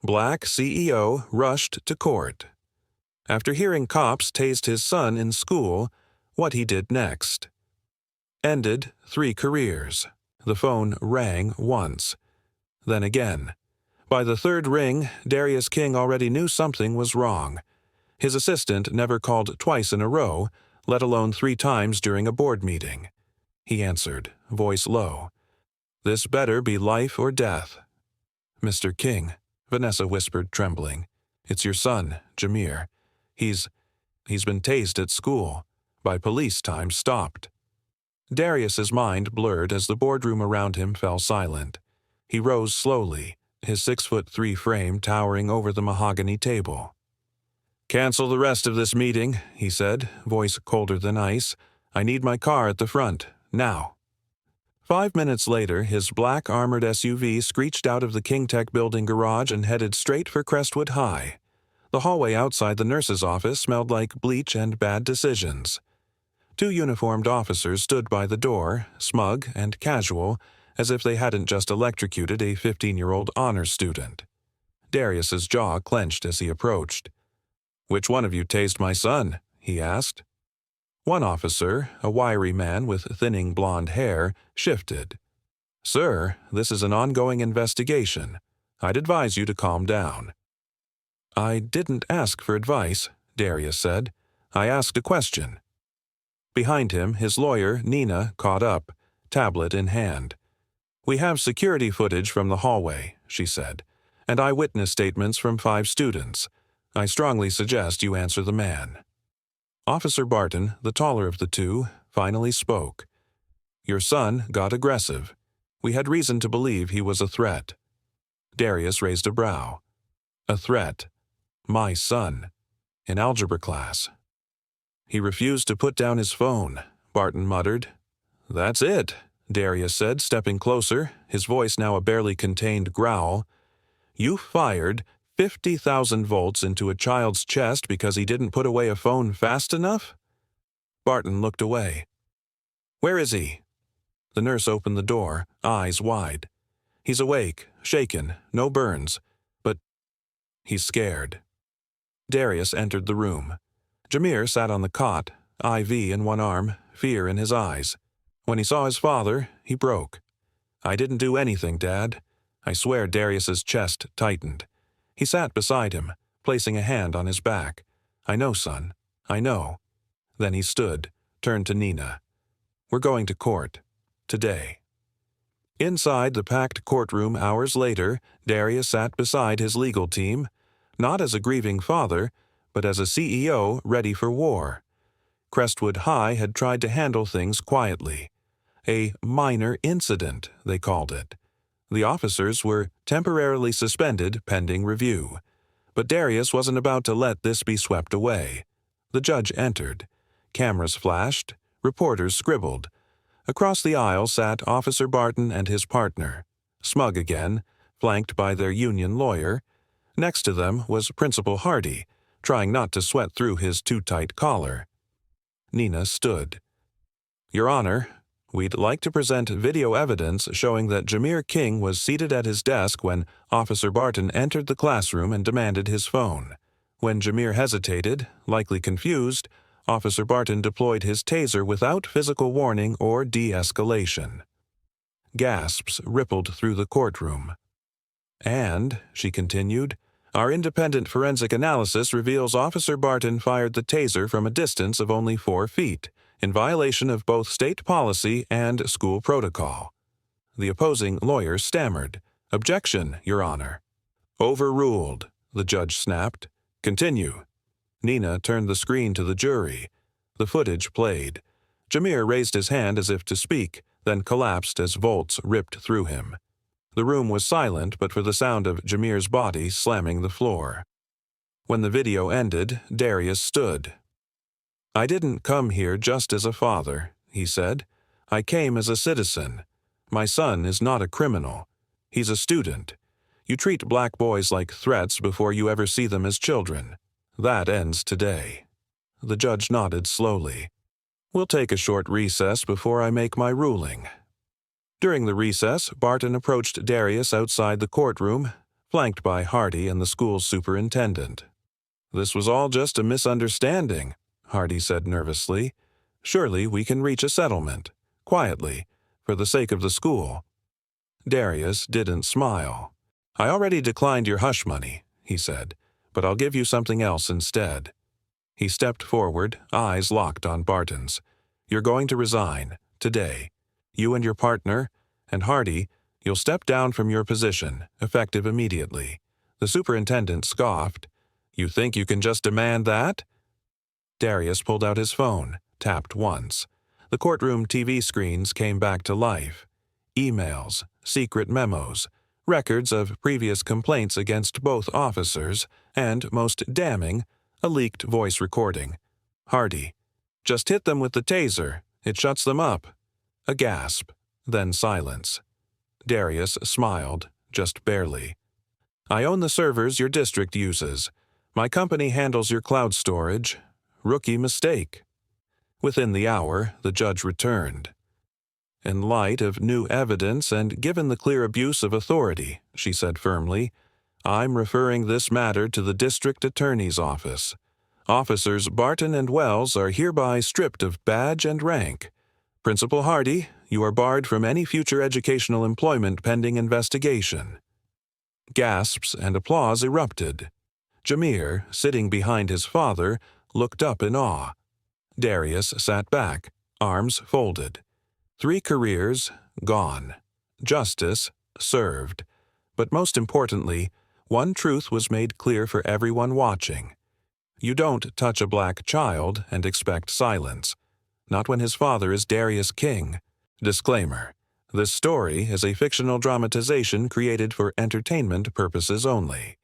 Black CEO rushed to court. After hearing cops tased his son in school, what he did next. Ended 3 careers. The phone rang once. Then again. By the 3rd ring, Darius King already knew something was wrong. His assistant never called twice in a row, let alone 3 times during a board meeting. He answered, voice low. "This better be life or death." "Mr. King," Vanessa whispered, trembling. "It's your son, Jameer. He's been tased at school. By police time stopped." Darius's mind blurred as the boardroom around him fell silent. He rose slowly, his 6'3" frame towering over the mahogany table. "Cancel the rest of this meeting," he said, voice colder than ice. "I need my car at the front, now." 5 minutes later, his black armored SUV screeched out of the King Tech building garage and headed straight for Crestwood High. The hallway outside the nurse's office smelled like bleach and bad decisions. 2 uniformed officers stood by the door, smug and casual, as if they hadn't just electrocuted a 15-year-old honor student. Darius's jaw clenched as he approached. "Which one of you tased my son?" he asked. One officer, a wiry man with thinning blonde hair, shifted. "Sir, this is an ongoing investigation. I'd advise you to calm down." "I didn't ask for advice," Darius said. "I asked a question." Behind him, his lawyer, Nina, caught up, tablet in hand. "We have security footage from the hallway," she said, "and eyewitness statements from 5 students. I strongly suggest you answer the man." Officer Barton, the taller of the 2, finally spoke. "Your son got aggressive. We had reason to believe he was a threat." Darius raised a brow. "A threat? My son? In algebra class?" "He refused to put down his phone," Barton muttered. "That's it," Darius said, stepping closer, his voice now a barely contained growl. "You fired 50,000 volts into a child's chest because he didn't put away a phone fast enough?" Barton looked away. "Where is he?" The nurse opened the door, eyes wide. "He's awake, shaken, no burns, but he's scared." Darius entered the room. Jameer sat on the cot, IV in one arm, fear in his eyes. When he saw his father, he broke. "I didn't do anything, Dad." I swear Darius's chest tightened. He sat beside him, placing a hand on his back. "I know, son. I know." Then he stood, turned to Nina. "We're going to court. Today." Inside the packed courtroom hours later, Darius sat beside his legal team, not as a grieving father, but as a CEO ready for war. Crestwood High had tried to handle things quietly. A minor incident, they called it. The officers were temporarily suspended pending review. But Darius wasn't about to let this be swept away. The judge entered. Cameras flashed. Reporters scribbled. Across the aisle sat Officer Barton and his partner, smug again, flanked by their union lawyer. Next to them was Principal Hardy, trying not to sweat through his too-tight collar. Nina stood. "Your Honor, we'd like to present video evidence showing that Jameer King was seated at his desk when Officer Barton entered the classroom and demanded his phone. When Jameer hesitated, likely confused, Officer Barton deployed his taser without physical warning or de-escalation." Gasps rippled through the courtroom. "And," she continued, "our independent forensic analysis reveals Officer Barton fired the taser from a distance of only 4 feet, in violation of both state policy and school protocol." The opposing lawyer stammered. "Objection, Your Honor." "Overruled," the judge snapped. "Continue." Nina turned the screen to the jury. The footage played. Jameer raised his hand as if to speak, then collapsed as volts ripped through him. The room was silent but for the sound of Jameer's body slamming the floor. When the video ended, Darius stood. "I didn't come here just as a father," he said. "I came as a citizen. My son is not a criminal. He's a student. You treat black boys like threats before you ever see them as children. That ends today." The judge nodded slowly. "We'll take a short recess before I make my ruling." During the recess, Barton approached Darius outside the courtroom, flanked by Hardy and the school's superintendent. "This was all just a misunderstanding," Hardy said nervously. "Surely we can reach a settlement, quietly, for the sake of the school." Darius didn't smile. "I already declined your hush money," he said, "but I'll give you something else instead." He stepped forward, eyes locked on Barton's. "You're going to resign, today. You and your partner, and Hardy, you'll step down from your position, effective immediately." The superintendent scoffed. "You think you can just demand that?" Darius pulled out his phone, tapped once. The courtroom TV screens came back to life. Emails, secret memos, records of previous complaints against both officers, and, most damning, a leaked voice recording. Hardy: "Just hit them with the taser. It shuts them up." A gasp, then silence. Darius smiled, just barely. "I own the servers your district uses. My company handles your cloud storage. Rookie mistake." Within the hour, the judge returned. "In light of new evidence and given the clear abuse of authority," she said firmly, "I'm referring this matter to the district attorney's office. Officers Barton and Wells are hereby stripped of badge and rank. Principal Hardy, you are barred from any future educational employment pending investigation." Gasps and applause erupted. Jameer, sitting behind his father, looked up in awe. Darius sat back, arms folded. 3 careers gone. Justice served. But most importantly, one truth was made clear for everyone watching. You don't touch a black child and expect silence. Not when his father is Darius King. Disclaimer: this story is a fictional dramatization created for entertainment purposes only.